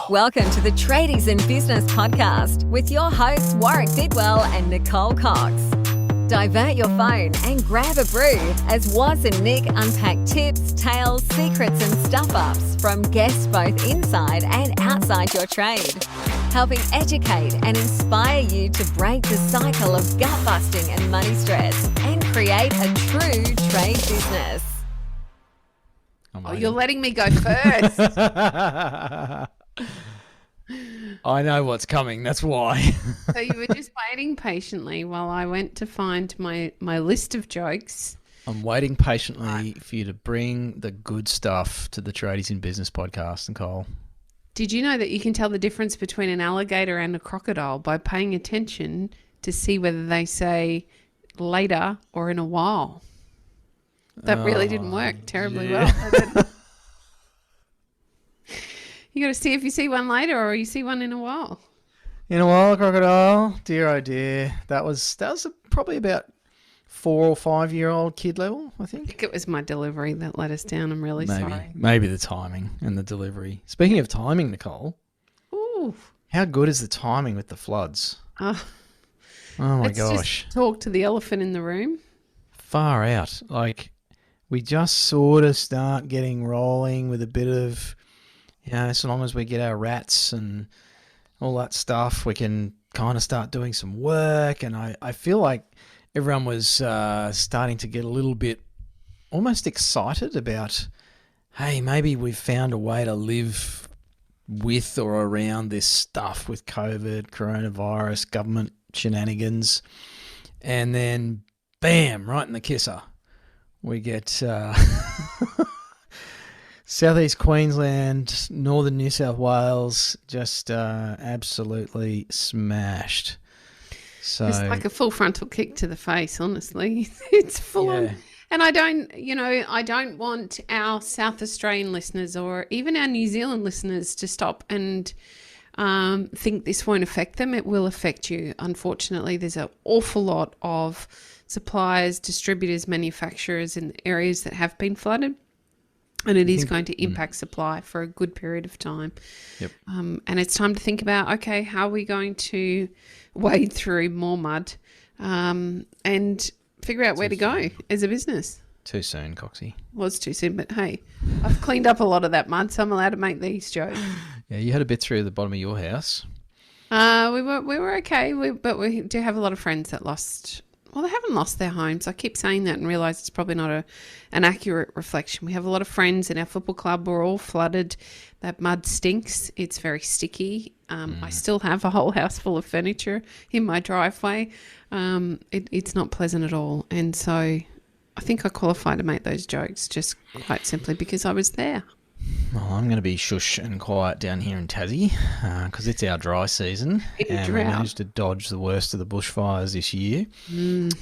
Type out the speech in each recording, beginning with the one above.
Welcome to the Tradies in Business podcast with your hosts Warwick Bidwell and Nicole Cox. Divert your phone and grab a brew as Waz and Nic unpack tips, tales, secrets and stuff-ups from guests both inside and outside your trade, helping educate and inspire you to break the cycle of gut-busting and money stress and create a true trade business. Oh, you're letting me go first. I know what's coming, that's why. So you were just waiting patiently while I went to find my list of jokes. I'm waiting patiently for you to bring the good stuff to the Tradies in Business podcast, Nicole. Did you know that you can tell the difference between an alligator and a crocodile by paying attention to see whether they say later or in a while? That really didn't work terribly well. You got to see if you see one later or you see one in a while. In a while, crocodile. Dear, oh dear. That was probably about 4 or 5 year old kid level, I I think. think it was my delivery that let us down. I'm really sorry. Maybe the timing and the delivery. Speaking of timing, Nicole, Ooh. how good is the timing with the floods? Oh my let's gosh. just talk to the elephant in the room. Far out. Like, we just sort of start getting rolling with a bit of, so long as we get our rats and all that stuff, we can kind of start doing some work. And I feel like everyone was starting to get a little bit almost excited about, hey, maybe we've found a way to live with or around this stuff with COVID, coronavirus, government shenanigans. And then, bam, right in the kisser, we get Southeast Queensland, Northern New South Wales, just absolutely smashed. So It's like a full frontal kick to the face, honestly. It's full on. And I don't want our South Australian listeners or even our New Zealand listeners to stop and think this won't affect them. It will affect you. Unfortunately, there's an awful lot of suppliers, distributors, manufacturers in areas that have been flooded. And it is going to impact supply for a good period of time. Yep. And it's time to think about, okay, how are we going to wade through more mud and figure out where to go as a business? Too soon, Coxie. Was too soon, but hey, I've cleaned up a lot of that mud, so I'm allowed to make these jokes. Yeah, you had a bit through the bottom of your house. We were okay, but we do have a lot of friends that lost. Well, they haven't lost their homes. I keep saying that and realise it's probably not an accurate reflection. We have a lot of friends in our football club. We're all flooded. That mud stinks. It's very sticky. I still have a whole house full of furniture in my driveway. It's not pleasant at all. And so I think I qualify to make those jokes just quite simply because I was there. Well, I'm going to be shush and quiet down here in Tassie because it's our dry season and we managed to dodge the worst of the bushfires this year.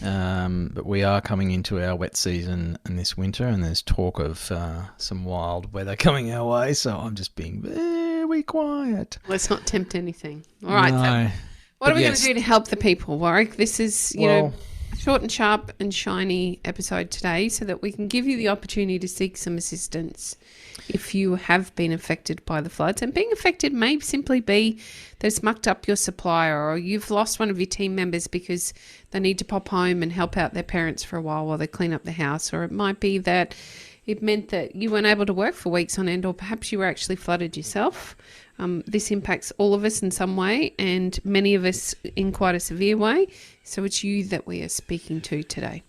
But we are coming into our wet season in this winter and there's talk of some wild weather coming our way, so I'm just being very quiet. Let's not tempt anything. All right, no, so what are we going to do to help the people, Warwick? This is, a short and sharp and shiny episode today so that we can give you the opportunity to seek some assistance if you have been affected by the floods. And being affected may simply be that it's mucked up your supplier or you've lost one of your team members because they need to pop home and help out their parents for a while they clean up the house. Or it might be that it meant that you weren't able to work for weeks on end, or perhaps you were actually flooded yourself. This impacts all of us in some way and many of us in quite a severe way. So it's you that we are speaking to today.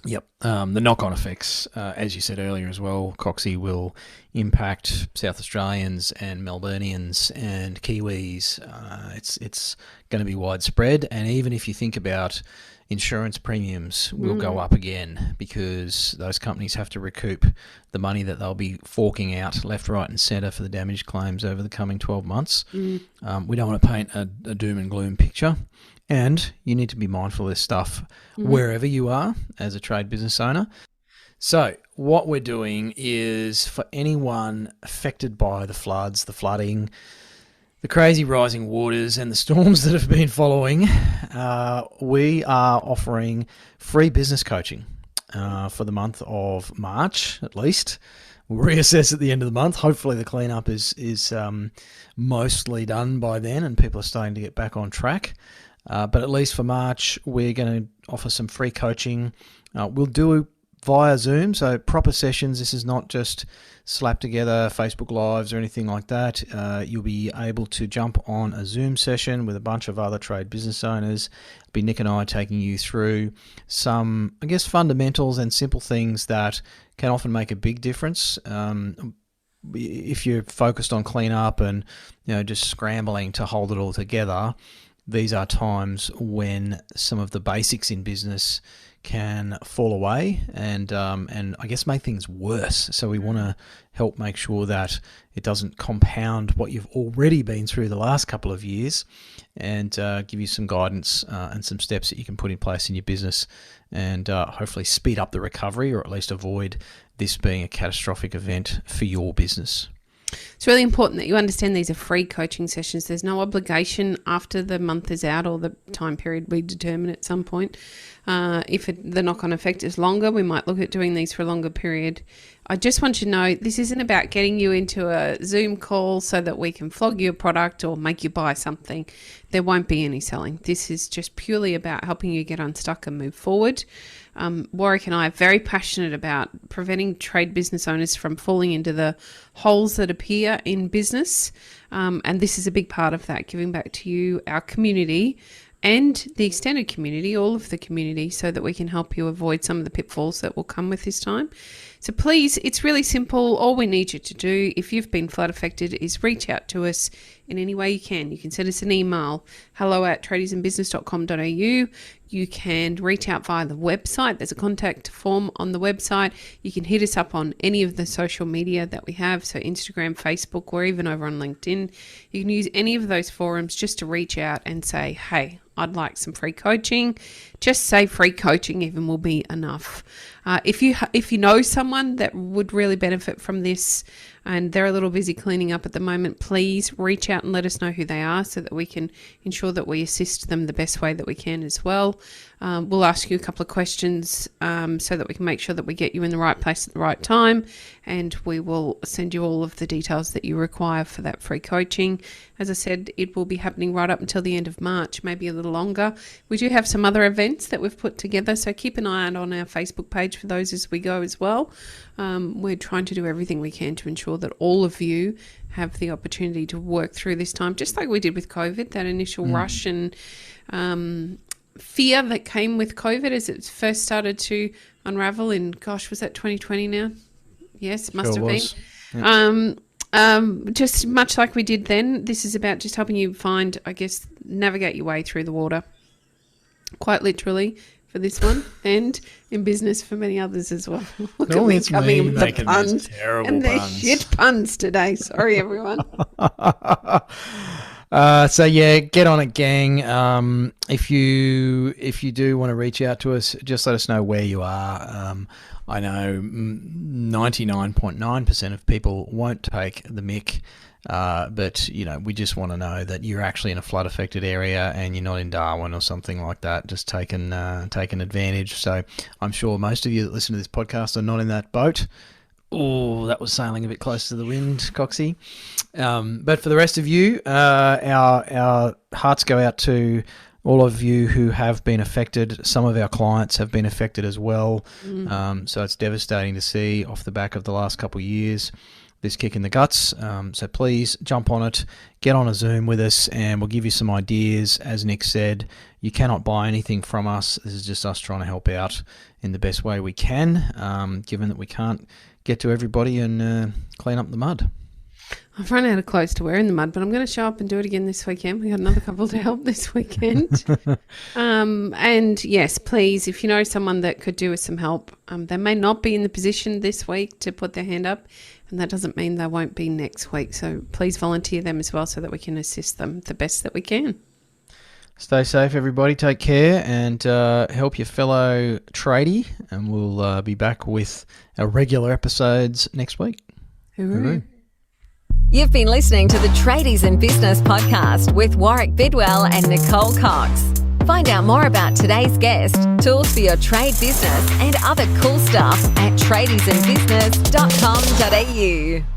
Yep. The knock-on effects, as you said earlier as well, Coxie, will impact South Australians and Melburnians and Kiwis. It's going to be widespread. And even if you think about insurance premiums will go up again because those companies have to recoup the money that they'll be forking out left, right and centre for the damage claims over the coming 12 months. We don't want to paint a doom and gloom picture. And you need to be mindful of this stuff wherever you are as a trade business owner. So what we're doing is for anyone affected by the floods, the flooding, the crazy rising waters and the storms that have been following, we are offering free business coaching for the month of March at least. we'll reassess at the end of the month. Hopefully the cleanup is mostly done by then and people are starting to get back on track. But at least for March, we're going to offer some free coaching. We'll do via Zoom, so proper sessions. This is not just slap together Facebook Lives or anything like that. You'll be able to jump on a Zoom session with a bunch of other trade business owners. It'll be Nic and I taking you through some, I guess, fundamentals and simple things that can often make a big difference. If you're focused on cleanup and just scrambling to hold it all together, these are times when some of the basics in business can fall away and I guess make things worse. So we want to help make sure that it doesn't compound what you've already been through the last couple of years, and give you some guidance and some steps that you can put in place in your business and hopefully speed up the recovery, or at least avoid this being a catastrophic event for your business. It's really important that you understand these are free coaching sessions. There's no obligation after the month is out or the time period we determine at some point. If the knock-on effect is longer, we might look at doing these for a longer period. I just want you to know this isn't about getting you into a Zoom call so that we can flog you a product or make you buy something. There won't be any selling. This is just purely about helping you get unstuck and move forward. Warwick and I are very passionate about preventing trade business owners from falling into the holes that appear in business. And this is a big part of that, giving back to you, our community, and the extended community, all of the community, so that we can help you avoid some of the pitfalls that will come with this time. So please, it's really simple. All we need you to do, if you've been flood affected, is reach out to us in any way you can. You can send us an email, hello@tradiesandbusiness.com.au. You can reach out via the website. There's a contact form on the website. You can hit us up on any of the social media that we have, so Instagram, Facebook, or even over on LinkedIn. You can use any of those forums just to reach out and say, hey, I'd like some free coaching. Just say free coaching even will be enough. If you know someone that would really benefit from this and they're a little busy cleaning up at the moment, please reach out and let us know who they are so that we can ensure that we assist them the best way that we can as well. We'll ask you a couple of questions so that we can make sure that we get you in the right place at the right time, and we will send you all of the details that you require for that free coaching. As I said, it will be happening right up until the end of March, maybe a little longer. We do have some other events that we've put together, so keep an eye out on our Facebook page for those as we go as well. We're trying to do everything we can to ensure that all of you have the opportunity to work through this time, just like we did with COVID, that initial rush and fear that came with COVID as it first started to unravel in, gosh, was that 2020 now? Yes, must have been. Yep. Just much like we did then, this is about just helping you find, I guess, navigate your way through the water, quite literally for this one, and in business for many others as well. Look at me coming with the puns, and they're shit puns today. Sorry, everyone. So yeah, get on it, gang. If you do want to reach out to us, just let us know where you are. I know 99.9% of people won't take the mic, but we just want to know that you're actually in a flood affected area and you're not in Darwin or something like that, just taking advantage. So I'm sure most of you that listen to this podcast are not in that boat. Oh, that was sailing a bit close to the wind, Coxie. But for the rest of you, our hearts go out to all of you who have been affected. Some of our clients have been affected as well. So it's devastating to see off the back of the last couple of years, this kick in the guts. So please jump on it, get on a Zoom with us, and we'll give you some ideas. As Nic said, you cannot buy anything from us. This is just us trying to help out in the best way we can, given that we can't get to everybody and clean up the mud. I've run out of clothes to wear in the mud, but I'm going to show up and do it again this weekend. We got another couple to help this weekend. And yes, please, if you know someone that could do with some help, they may not be in the position this week to put their hand up, and that doesn't mean they won't be next week. So please volunteer them as well so that we can assist them the best that we can. Stay safe, everybody. Take care and help your fellow tradie, and we'll be back with our regular episodes next week. Hooroo. You've been listening to the Tradies in Business podcast with Warwick Bidwell and Nicole Cox. Find out more about today's guest, tools for your trade business, and other cool stuff at tradiesandbusiness.com.au.